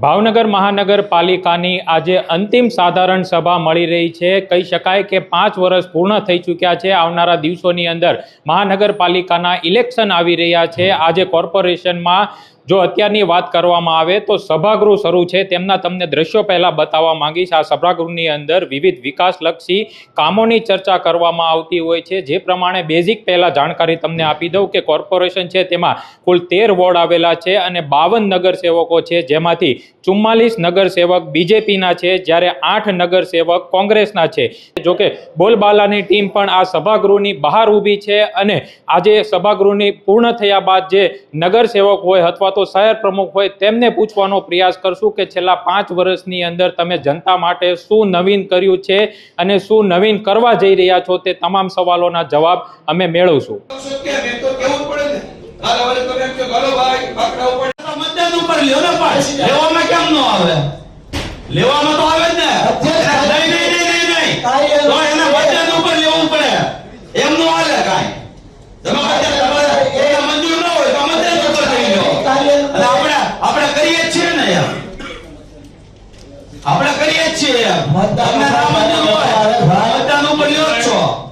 ભાવનગર મહાનગરપાલિકાની આજે અંતિમ સાધારણ સભા મળી રહી છે। કહી શકાય કે 5 વર્ષ પૂર્ણ થઈ ચૂક્યા છે। આવનારા દિવસોની અંદર મહાનગરપાલિકાના ઇલેક્શન આવી રહ્યા છે। આજે કોર્પોરેશનમાં જો અત્યારની વાત કરવામાં આવે તો સભાગૃહ શરૂ છે। તેમના તમને દ્રશ્યો પહેલા બતાવવા માંગીશ। આ સભાગૃહની અંદર વિવિધ વિકાસલક્ષી કામોની ચર્ચા કરવામાં આવતી હોય છે। જે પ્રમાણે બેઝિક પહેલા જાણકારી તમને આપી દઉં કે કોર્પોરેશન છે તેમાં કુલ 13 વોર્ડ આવેલા છે અને 52 નગરસેવકો છે, જેમાંથી 44 નગરસેવક બીજેપીના છે, જ્યારે 8 નગરસેવક કોંગ્રેસના છે। જોકે બોલબાલાની ટીમ પણ આ સભાગૃહની બહાર ઊભી છે અને આજે સભાગૃહની પૂર્ણ થયા બાદ જે નગરસેવક હોય અથવા તો શહેર પ્રમુખ હોય તેમને પૂછવાનો પ્રયાસ કરશું કે છેલ્લા 5 વર્ષની અંદર તમે જનતા માટે શું નવીન કર્યું છે અને શું નવીન કરવા જઈ રહ્યા છો, તે તમામ સવાલોના જવાબ અમે મેળવશું।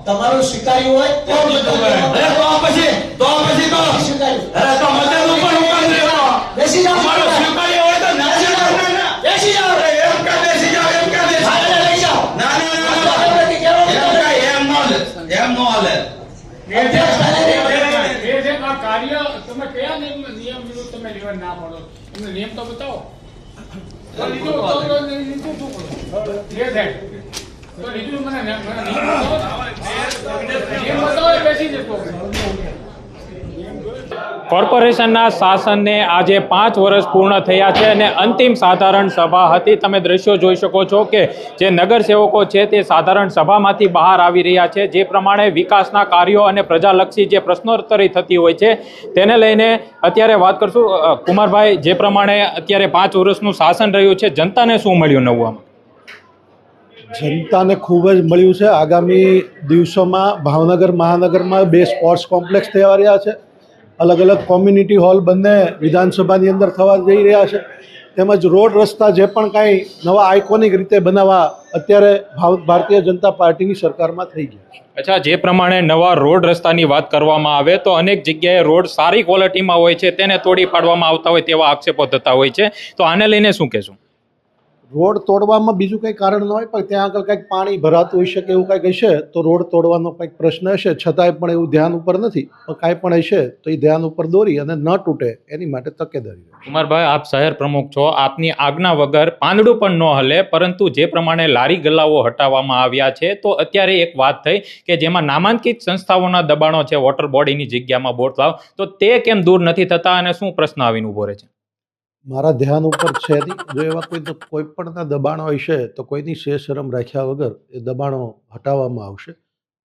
તમારું સ્વીકાર્યું હોય તો બેસી જાઓ, બેસી જાઓ, કાર્ય તમે કયા નિયમ વિરુદ્ધ તમે લેવા ના પડો, તમને નિયમ તો બતાવો। કોર્પોરેશનના શાસનને આજે 5 વર્ષ પૂર્ણ થયા છે અને અંતિમ સાધારણ સભા હતી। તમે દ્રશ્યો જોઈ શકો છો કે જે નગરસેવકો છે તે સાધારણ સભામાંથી બહાર આવી રહ્યા છે। જે પ્રમાણે વિકાસના કાર્યો અને પ્રજાલક્ષી જે પ્રશ્નોત્તરી થતી હોય છે તેને લઈને અત્યારે વાત કરશું। કુમારભાઈ, જે પ્રમાણે અત્યારે 5 વર્ષનું શાસન રહ્યું છે, જનતાને શું મળ્યું નવું? જનતાને ખૂબ જ મળ્યું છે। આગામી દિવસોમાં ભાવનગર મહાનગરમાં 2 સ્પોર્ટ્સ કોમ્પ્લેક્સ થવા રહ્યા છે। અલગ અલગ કોમ્યુનિટી હોલ બંને વિધાનસભાની અંદર થવા જઈ રહ્યા છે। તેમજ રોડ રસ્તા જે પણ કાંઈ નવા આઇકોનિક રીતે બનાવવા અત્યારે ભારતીય જનતા પાર્ટીની સરકારમાં થઈ ગયા છે। અચ્છા, જે પ્રમાણે નવા રોડ રસ્તાની વાત કરવામાં આવે તો અનેક જગ્યાએ રોડ સારી ક્વોલિટીમાં હોય છે, તેને તોડી પાડવામાં આવતા હોય તેવા આક્ષેપો થતા હોય છે, તો આને લઈને શું કહેશું? રોડ તોડવામાં બીજું કંઈ કારણ ન હોય, પણ ત્યાં આગળ કંઈક પાણી ભરાતું હોઈ શકે, એવું કંઈક હશે તો રોડ તોડવાનો કંઈક પ્રશ્ન હશે। છતાંય પણ એવું ધ્યાન ઉપર નથી, પણ કાંઈ પણ હશે તો એ ધ્યાન ઉપર દોરી અને ન તૂટે એની માટે તકેદારી। કુમારભાઈ, આપ શહેર પ્રમુખ છો, આપની આજ્ઞા વગર પાંદડું પણ ન હલે, પરંતુ જે પ્રમાણે લારી ગલ્લાઓ હટાવવામાં આવ્યા છે તો અત્યારે એક વાત થઈ કે જેમાં નામાંકિત સંસ્થાઓના દબાણો છે, વોટર બોડીની જગ્યામાં બોટલાવ, તો તે કેમ દૂર નથી થતા અને શું પ્રશ્ન આવીને ઉભો રહે છે? મારા ધ્યાન ઉપર છે નહીં। જો એવા કોઈ પણના દબાણો હશે તો કોઈની શરમ રાખ્યા વગર એ દબાણો હટાવવામાં આવશે।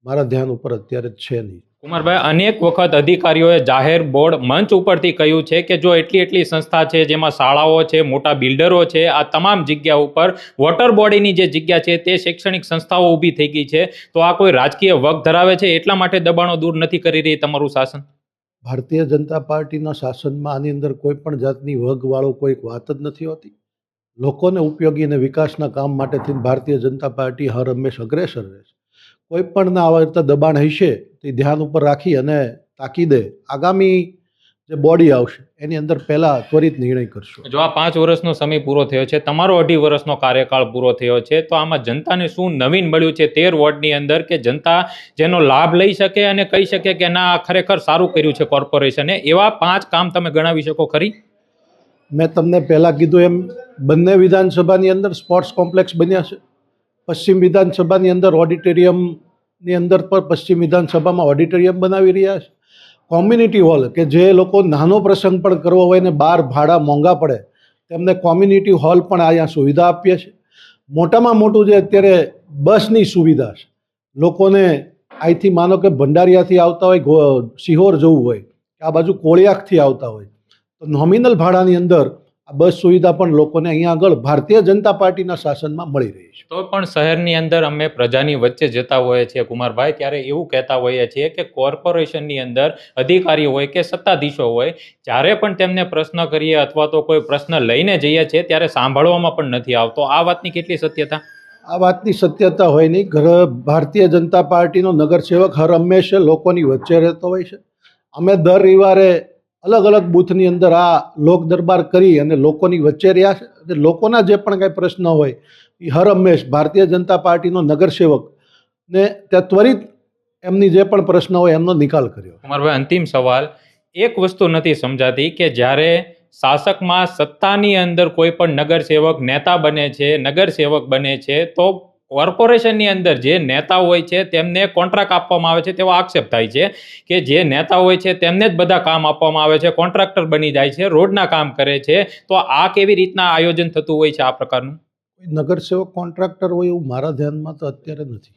મારા ધ્યાન ઉપર અત્યારે છે નહીં। કુમારભાઈ, અનેક વખત અધિકારીઓએ જાહેર બોર્ડ મંચ ઉપરથી કહ્યું છે કે જો એટલી સંસ્થા છે, જેમાં શાળાઓ છે, મોટા બિલ્ડરો છે, આ તમામ જગ્યા ઉપર વોટર બોડીની જે જગ્યા છે તે શૈક્ષણિક સંસ્થાઓ ઊભી થઈ ગઈ છે, તો આ કોઈ રાજકીય વગ ધરાવે છે, એટલા માટે દબાણો દૂર નથી કરી રહી તમારું શાસન? ભારતીય જનતા પાર્ટીના શાસનમાં આની અંદર કોઈ પણ જાતની વગવાળો કોઈ વાત જ નથી હોતી। લોકોને ઉપયોગી અને વિકાસના કામ માટેથી ભારતીય જનતા પાર્ટી હર હંમેશ અગ્રેસર રહે છે। કોઈ પણ આવા રીતે દબાણ હશે તે ધ્યાન ઉપર રાખી અને તાકીદે આગામી જે બોડી આવશે એની અંદર પહેલાં ત્વરિત નિર્ણય કરશું। જો આ 5 વર્ષનો સમય પૂરો થયો છે, તમારો 2.5 વર્ષનો કાર્યકાળ પૂરો થયો છે, તો આમાં જનતાને શું નવીન મળ્યું છે 13 વોર્ડની અંદર કે જનતા જેનો લાભ લઈ શકે અને કહી શકે કે ના, ખરેખર સારું કર્યું છે કોર્પોરેશને? એવા 5 કામ તમે ગણાવી શકો ખરી? મેં તમને પહેલાં કીધું એમ બંને વિધાનસભાની અંદર સ્પોર્ટ્સ કોમ્પ્લેક્સ બન્યા છે। પશ્ચિમ વિધાનસભાની અંદર ઓડિટોરિયમની અંદર પણ પશ્ચિમ વિધાનસભામાં ઓડિટોરિયમ બનાવી રહ્યા છે। કોમ્યુનિટી હોલ કે જે લોકો નાનો પ્રસંગ પણ કરવો હોય ને બહાર ભાડા મોંઘા પડે તેમને કોમ્યુનિટી હોલ પણ અહીંયા સુવિધા આપીએ છીએ। મોટામાં મોટું જે અત્યારે બસની સુવિધા છે, લોકોને અહીંથી માનો કે ભંડારિયાથી આવતા હોય, સિહોર જવું હોય, આ બાજુ કોળિયાકથી આવતા હોય, તો નોમિનલ ભાડાની અંદર આ બસ સુવિધા પણ લોકોને અહીંયા આગળ ભારતીય જનતા પાર્ટીના શાસનમાં મળી રહી છે. તો પણ શહેરની અંદર અમે પ્રજાની વચ્ચે જતા હોઈએ છીએ કુમારભાઈ, ત્યારે એવું કહેતા હોઈએ છીએ કે કોર્પોરેશનની અંદર અધિકારી હોય કે સત્તાધીશો હોય, જ્યારે પણ તેમને પ્રશ્ન કરીએ અથવા તો કોઈ પ્રશ્ન લઈને જઈએ છીએ ત્યારે સાંભળવામાં પણ નથી આવતો. આ વાતની કેટલી સત્યતા? આ વાતની સત્યતા હોય નહીં. ભારતીય જનતા પાર્ટીનો નગરસેવક હર હંમેશા લોકોની વચ્ચે રહેતો હોય છે. અમે દર રવિવારે અલગ અલગ બૂથની અંદર આ લોક દરબાર કરી અને લોકોની વચ્ચે રહ્યા છે. અને લોકોના જે પણ કાંઈ પ્રશ્ન હોય એ હર હંમેશ ભારતીય જનતા પાર્ટીનો નગરસેવક ને ત્યાં ત્વરિત એમની જે પણ પ્રશ્ન હોય એમનો નિકાલ કર્યો. કુમારભાઈ, અંતિમ સવાલ. એક વસ્તુ નથી સમજાતી કે જ્યારે શાસકમાં સત્તાની અંદર કોઈ પણ નગરસેવક નેતા બને છે, નગરસેવક બને છે, તો કોર્પોરેશનની અંદર જે નેતા હોય છે તેમને કોન્ટ્રાક્ટ આપવામાં આવે છે તેવો આક્ષેપ થાય છે કે જે નેતા હોય છે તેમને જ બધા કામ આપવામાં આવે છે, કોન્ટ્રાક્ટર બની જાય છે, રોડના કામ કરે છે. તો આ કેવી રીતના આયોજન થતું હોય છે આ પ્રકારનું? નગરસેવક કોન્ટ્રાક્ટર હોય એવું મારા ધ્યાનમાં તો અત્યારે નથી.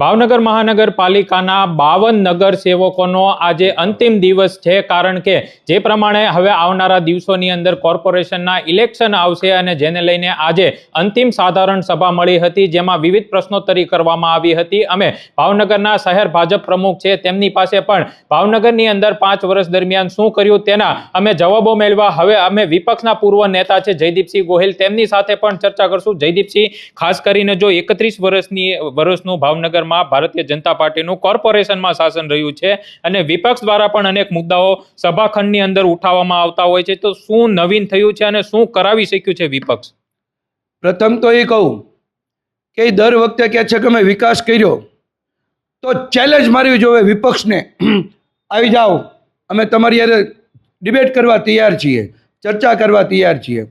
ભાવનગર મહાનગરપાલિકાના 52 નગરસેવકોનો આજે અંતિમ દિવસ છે, કારણ કે જે પ્રમાણે હવે આવનારા દિવસોની અંદર કોર્પોરેશનના ઇલેક્શન આવશે અને જેને લઈને આજે અંતિમ સાધારણ સભા મળી હતી, જેમાં વિવિધ પ્રશ્નોત્તરી કરવામાં આવી હતી. અમે ભાવનગરના શહેર ભાજપ પ્રમુખ છે તેમની પાસે પણ ભાવનગરની અંદર 5 વર્ષ દરમિયાન શું કર્યું તેના અમે જવાબો મેળવા હવે અમે વિપક્ષના પૂર્વ નેતા છે જયદીપસિંહ ગોહિલ, તેમની સાથે પણ ચર્ચા કરશું. જયદીપસિંહ, ખાસ કરીને જો 31 વર્ષનું ભાવનગર ભારતીય જનતા પાર્ટીનું કોર્પોરેશનમાં શાસન રહ્યું છે અને વિપક્ષ દ્વારા પણ અનેક મુદ્દાઓ સભાખંડની અંદર ઉઠાવવામાં આવતા હોય છે, તો શું નવીન થયું છે અને શું કરાવી શક્યું છે વિપક્ષ? પ્રથમ તો એ કહું કે દર વખતે કહે છે કે મેં વિકાસ કર્યો, તો ચેલેન્જ મારવી જોવે વિપક્ષને. આવી જાઓ, અમે તમારી યારે ડિબેટ કરવા તૈયાર છીએ, ચર્ચા કરવા તૈયાર છીએ.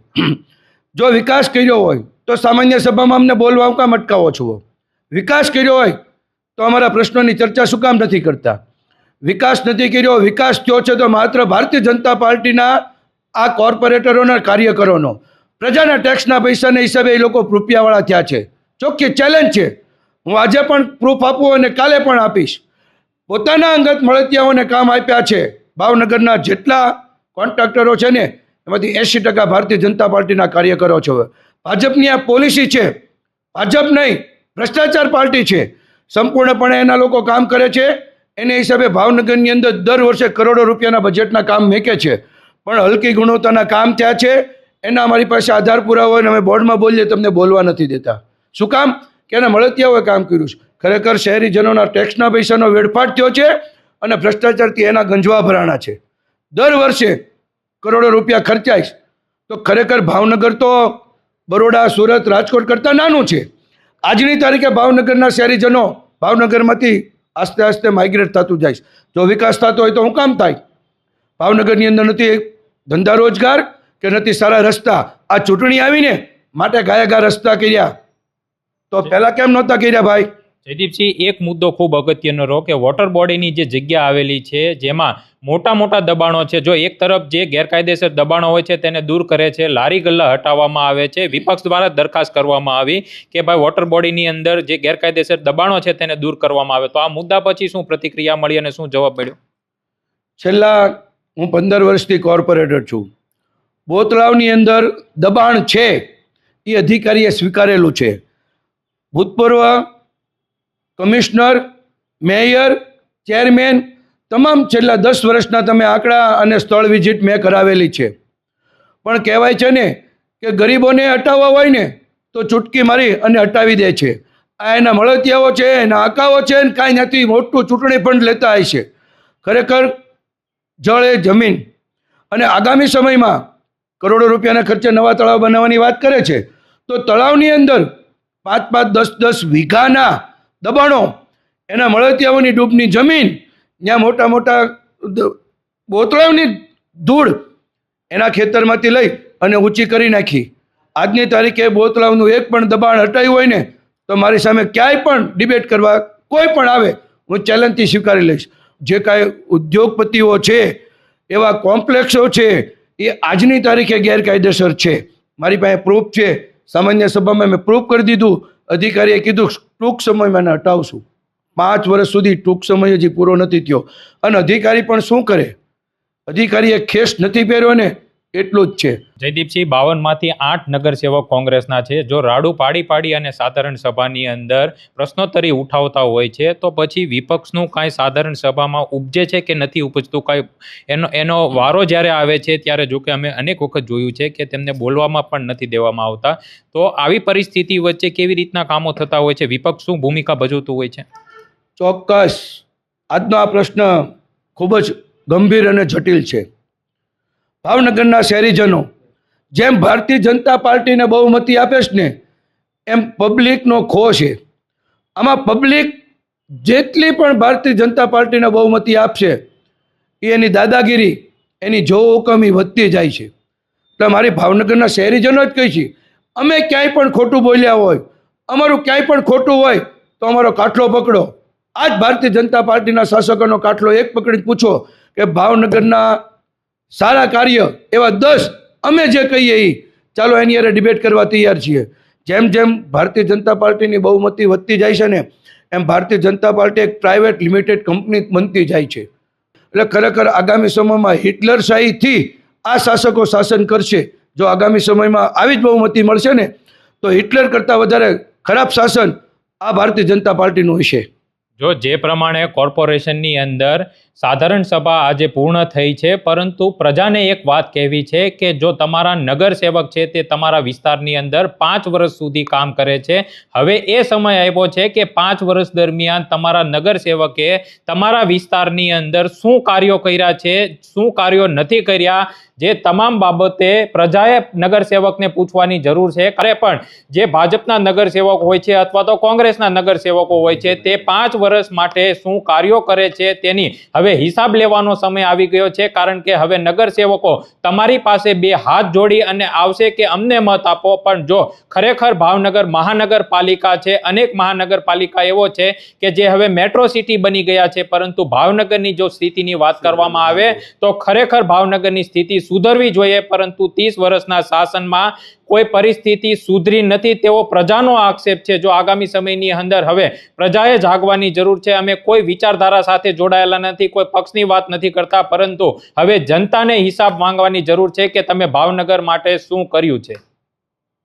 જો વિકાસ કર્યો હોય તો સામાન્ય સભામાં અમને બોલવા કામ અટકાવો છો? વિકાસ કર્યો હોય તો અમારા પ્રશ્નોની ચર્ચા શું કામ નથી કરતા? વિકાસ નથી કર્યો, વિકાસ થયો છે તો માત્ર ભારતીય જનતા પાર્ટીના આ કોર્પોરેટરોના કાર્યકરોનો, પ્રજાના ટેક્સના પૈસાના હિસાબે એ લોકો રૂપિયાવાળા થયા છે. ચોખ્ખી ચેલેન્જ છે. હું આજે પણ પ્રૂફ આપું અને કાલે પણ આપીશ. પોતાના અંગત મળતિયાઓને કામ આપ્યા છે. ભાવનગરના જેટલા કોન્ટ્રાક્ટરો છે ને એમાંથી 80% ભારતીય જનતા પાર્ટીના કાર્યકરો છે. ભાજપની આ પોલિસી છે. ભાજપ નહીં, ભ્રષ્ટાચાર પાર્ટી છે. સંપૂર્ણપણે એના લોકો કામ કરે છે. એને હિસાબે ભાવનગરની અંદર દર વર્ષે કરોડો રૂપિયાના બજેટના કામ મેકે છે, પણ હલકી ગુણવત્તાના કામ થયા છે. એના અમારી પાસે આધાર પુરાવો હોય ને અમે બોર્ડમાં બોલીએ તમને બોલવા નથી દેતા. શું કામ? કે એના મળતિયાઓએ કામ કર્યું છે. ખરેખર શહેરીજનોના ટેક્સના પૈસાનો વેડફાટ થયો છે અને ભ્રષ્ટાચારથી એના ગંજવા ભરાણા છે. દર વર્ષે કરોડો રૂપિયા ખર્ચાય તો ખરેખર ભાવનગર તો બરોડા, સુરત, રાજકોટ કરતાં નાનું છે. આજની તારીખે ભાવનગરના શહેરીજનો ભાવનગરમાંથી આસ્તે આસ્તે માઇગ્રેટ થતું જાય. જો વિકાસ થતો હોય તો હું કામ થાય? ભાવનગરની અંદર નથી ધંધા રોજગાર કે નથી સારા રસ્તા. આ ચૂંટણી આવીને માટે ગાયાગા રસ્તા કર્યા, તો પહેલા કેમ નહોતા કર્યા ભાઈ? જયદીપસિંહ, એક મુદ્દો ખૂબ અગત્યનો રહ્યો કે વોટર બોડીની જે જગ્યા આવેલી છે જેમાં મોટા મોટા દબાણો છે. જો એક તરફ જે ગેરકાયદેસર દબાણો હોય છે તેને દૂર કરે છે, લારી ગલ્લા હટાવવામાં આવે છે, વિપક્ષ દ્વારા દરખાસ્ત કરવામાં આવી કે ભાઈ વોટર બોડીની અંદર જે ગેરકાયદેસર દબાણો છે તેને દૂર કરવામાં આવે. તો આ મુદ્દા પછી શું પ્રતિક્રિયા મળી અને શું જવાબ મળ્યો? છેલ્લા હું 15 વર્ષથી કોર્પોરેટર છું. બોતલાવની અંદર દબાણ છે એ અધિકારીએ સ્વીકારેલું છે. ભૂતપૂર્વ કમિશનર, મેયર, ચેરમેન તમામ છેલ્લા 10 વર્ષના તમે આંકડા અને સ્થળ વિઝિટ મેં કરાવેલી છે. પણ કહેવાય છે ને કે ગરીબોને હટાવવા હોય ને તો ચૂટકી મારી અને હટાવી દે છે. આ એના મળતિયાઓ છે, એના આકાઓ છે ને કાંઈ નથી, મોટું ચૂંટણી ફંડ લેતા હોય છે. ખરેખર જળ એ જમીન, અને આગામી સમયમાં કરોડો રૂપિયાના ખર્ચે નવા તળાવ બનાવવાની વાત કરે છે, તો તળાવની અંદર 5-5, 10-10 વીઘાના દબાણો, એના મળતિયાઓની ડૂબની જમીન, ત્યાં મોટા મોટા બોતળાવની ધૂળ એના ખેતરમાંથી લઈ અને ઊંચી કરી નાખી. આજની તારીખે બોતળાવનું એક પણ દબાણ હટાવ્યું હોય ને તો મારી સામે ક્યાંય પણ ડિબેટ કરવા કોઈ પણ આવે, હું ચેલેન્જથી સ્વીકારી લઈશ. જે કાંઈ ઉદ્યોગપતિઓ છે, એવા કોમ્પ્લેક્સો છે, એ આજની તારીખે ગેરકાયદેસર છે. મારી પાસે પ્રૂફ છે. સામાન્ય સભામાં મેં પ્રૂફ કરી દીધું. અધિકારીએ કીધું ટૂંક સમયમાં એને હટાવશું. 5 વર્ષ સુધી ટૂંક સમય હજી પૂરો નથી થયો. અને અધિકારી પણ શું કરે? અધિકારીએ ખેસ નથી પહેર્યો ને એટલું જ છે. જયદીપસિંહ 52માંથી 8 નગરસેવક કોંગ્રેસના છે. જો રાડુ પાડી અને સાધારણ સભાની અંદર પ્રશ્નોત્તરી ઉઠાવતા હોય છે તો પછી વિપક્ષનું કાંઈ સાધારણ સભામાં ઉપજે છે કે નથી ઉપજતું, કાંઈ એનો વારો જ્યારે આવે છે ત્યારે જો કે અમે અનેક વખત જોયું છે કે તેમને બોલવામાં પણ નથી દેવામાં આવતા. તો આવી પરિસ્થિતિ વચ્ચે કેવી રીતના કામો થતા હોય છે, વિપક્ષ શું ભૂમિકા ભજવતું હોય છે? ચોક્કસ આજનો આ પ્રશ્ન ખૂબ જ ગંભીર અને જટિલ છે. ભાવનગરના શહેરીજનો જેમ ભારતીય જનતા પાર્ટીને બહુમતી આપે છે ને એમ પબ્લિકનો ખો છે. આમાં પબ્લિક જેટલી પણ ભારતીય જનતા પાર્ટીને બહુમતી આપશે એની દાદાગીરી, એની જો હુકમી વધતી જાય છે. એટલે મારી ભાવનગરના શહેરીજનો જ કહે છે, અમે ક્યાંય પણ ખોટું બોલ્યા હોય, અમારું ક્યાંય પણ ખોટું હોય તો અમારો કાટલો પકડો. આ જ ભારતીય જનતા પાર્ટીના શાસકોનો કાટલો એક પકડીને પૂછો કે ભાવનગરના સારા કાર્ય એવા 10 અમે જે કહીએ એ ચાલો એની અરે ડિબેટ કરવા તૈયાર છીએ. જેમ જેમ ભારતીય જનતા પાર્ટીની બહુમતી વધતી જાય છે ને એમ ભારતીય જનતા પાર્ટી એક પ્રાઇવેટ લિમિટેડ કંપની બનતી જાય છે. એટલે ખરેખર આગામી સમયમાં હિટલરશાહીથી આ શાસકો શાસન કરશે. જો આગામી સમયમાં આવી જ બહુમતી મળશે ને તો હિટલર કરતાં વધારે ખરાબ શાસન આ ભારતીય જનતા પાર્ટીનું હશે. જો જે પ્રમાણે કોર્પોરેશનની અંદર સાધારણ સભા આજે પૂર્ણ થઈ છે, પરંતુ પ્રજાને એક વાત કહેવી છે કે જો તમારા નગરસેવક છે તે તમારા વિસ્તારની અંદર 5 વર્ષ સુધી કામ કરે છે, હવે એ સમય આવ્યો છે કે 5 વર્ષ દરમિયાન તમારા નગરસેવકે તમારા વિસ્તારની અંદર શું કાર્યો કર્યા છે, શું કાર્યો નથી કર્યા, જે તમામ બાબતે પ્રજાએ નગરસેવકને પૂછવાની જરૂર છે. ખરે પણ જે ભાજપના નગરસેવક હોય છે અથવા તો કોંગ્રેસના નગરસેવકો હોય છે તે 5 વર્ષ માટે શું કાર્યો કરે છે તેની હવે હિસાબ લેવાનો સમય આવી ગયો છે. કારણ કે હવે નગરસેવકો તમારી પાસે 2 હાથ જોડી અને આવશે કે અમને મત આપો. પણ જો ખરેખર ભાવનગર મહાનગરપાલિકા છે, અનેક મહાનગરપાલિકા એવો છે કે જે હવે મેટ્રો સિટી બની ગયા છે, પરંતુ ભાવનગરની જો સ્થિતિની વાત કરવામાં આવે તો ખરેખર ભાવનગરની સ્થિતિ સુધરવી જોઈએ, પરંતુ 30 વર્ષના શાસનમાં કોઈ પરિસ્થિતિ સુધરી નથી તેવો પ્રજાનો આક્ષેપ છે. જો આગામી સમયની અંદર હવે પ્રજાએ જાગવાની જરૂર છે. અમે કોઈ વિચારધારા સાથે જોડાયેલા નથી, કોઈ પક્ષની વાત નથી કરતા, પરંતુ હવે જનતાને હિસાબ માંગવાની જરૂર છે કે તમે ભાવનગર માટે શું કર્યું છે.